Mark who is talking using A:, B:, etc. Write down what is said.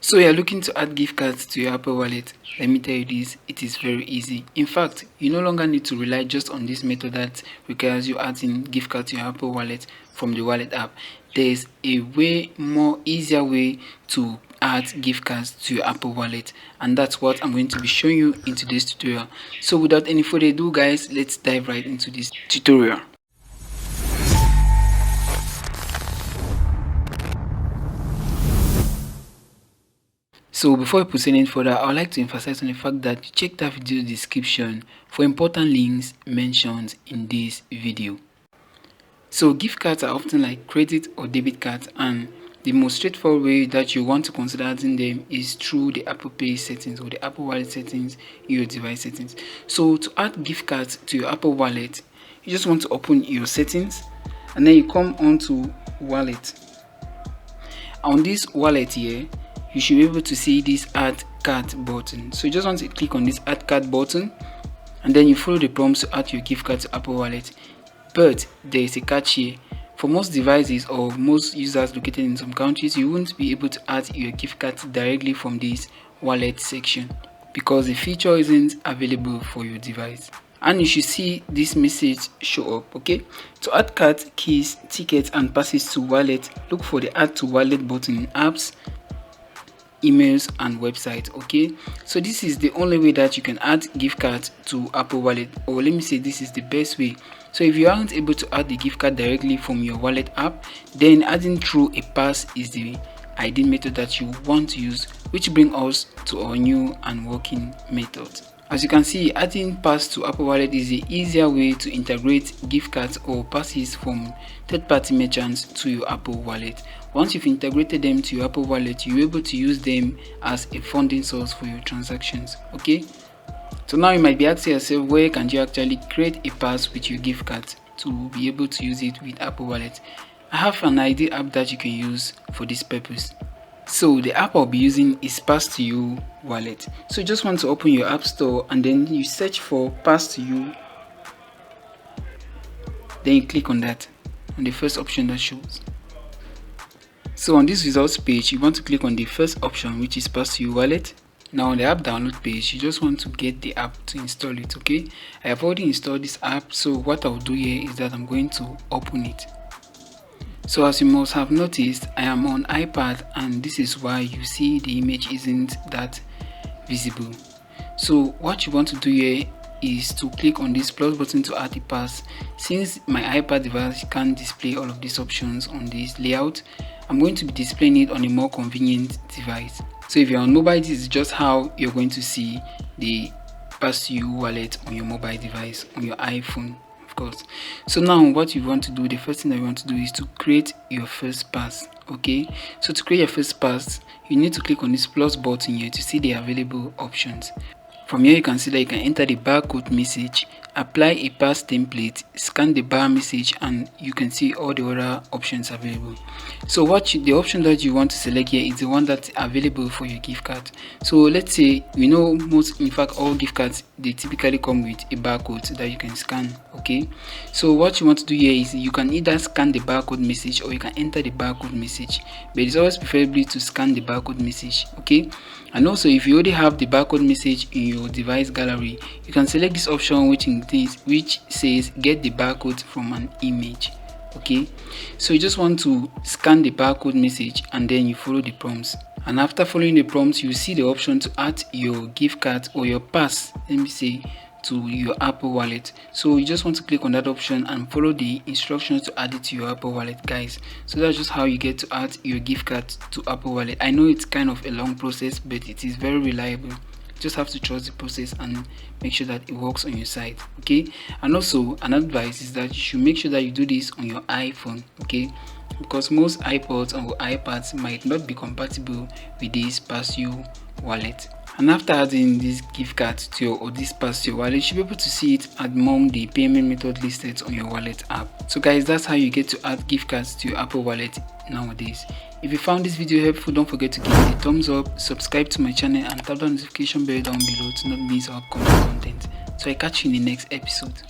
A: So you're looking to add gift cards to your Apple Wallet. Let me tell you this, it is very easy. In fact, you no longer need to rely just on this method that requires you adding gift cards to your Apple Wallet from the wallet app. There's a way more easier way to add gift cards to your Apple Wallet, and that's what I'm going to be showing you in today's tutorial. So without any further ado guys, let's dive right into this tutorial. So before we proceed any further, I would like to emphasize on the fact that you check that video description for important links mentioned in this video. So gift cards are often like credit or debit cards, and the most straightforward way that you want to consider adding them is through the Apple Pay settings or the Apple Wallet settings in your device settings. So to add gift cards to your Apple Wallet, you just want to open your settings and then you come onto wallet. On this wallet here, you should be able to see this add card button. So you just want to click on this add card button and then you follow the prompts to add your gift card to Apple Wallet. But there is a catch here. For most devices or most users located in some countries, you won't be able to add your gift card directly from this wallet section because the feature isn't available for your device. And you should see this message show up. Okay, to add cards, keys, tickets and passes to wallet, look for the add to wallet button in apps, emails and websites. Okay, so this is the only way that you can add gift cards to Apple Wallet, or let me say this is the best way. So if you aren't able to add the gift card directly from your wallet app, then adding through a pass is the ideal method that you want to use, which brings us to our new and working method. As you can see, adding pass to Apple Wallet is the easier way to integrate gift cards or passes from third-party merchants to your Apple Wallet. Once you've integrated them to your Apple Wallet, you're able to use them as a funding source for your transactions. Okay, so now you might be asking yourself, where can you actually create a pass with your gift card to be able to use it with Apple Wallet? I have an ideal app that you can use for this purpose. So the app I'll be using is Pass to You Wallet. So you just want to open your app store and then you search for Pass to You. Then you click on that, on the first option that shows. So on this results page, you want to click on the first option, which is Pass to You Wallet. Now on the app download page, you just want to get the app to install it. Okay, I have already installed this app, so what I'll do here is that I'm going to open it. So as you must have noticed, I am on iPad and this is why you see the image isn't that visible. So what you want to do here is to click on this plus button to add the pass. Since my iPad device can't display all of these options on this layout, I'm going to be displaying it on a more convenient device. So if you're on mobile, this is just how you're going to see the Pass to You wallet on your mobile device, on your iPhone. Course. So now what you want to do, the first thing that you want to do is to create your first pass. Okay, so to create your first pass, you need to click on this plus button here to see the available options. From here you can see that you can enter the barcode message, apply a pass template, scan the bar message, and you can see all the other options available. So the option that you want to select here is the one that's available for your gift card. So let's say, in fact all gift cards, they typically come with a barcode that you can scan. Okay, so what you want to do here is you can either scan the barcode message or you can enter the barcode message, but it's always preferably to scan the barcode message. Okay, and also if you already have the barcode message in your device gallery, you can select this option which says get the barcode from an image. Okay, so you just want to scan the barcode message and then you follow the prompts, and after following the prompts you see the option to add your gift card or your pass, let me say, to your Apple Wallet. So you just want to click on that option and follow the instructions to add it to your Apple Wallet, guys. So that's just how you get to add your gift card to Apple Wallet. I know it's kind of a long process, but it is very reliable. You just have to trust the process and make sure that it works on your side. Okay, and also an advice is that you should make sure that you do this on your iPhone. Okay, because most iPods or iPads might not be compatible with this Pass You wallet. And after adding this gift card to your, or this pass to your wallet, you should be able to see it among the payment method listed on your wallet app. So guys, that's how you get to add gift cards to your Apple Wallet nowadays. If you found this video helpful, don't forget to give it a thumbs up, subscribe to my channel and tap the notification bell down below to not miss our upcoming content. So I catch you in the next episode.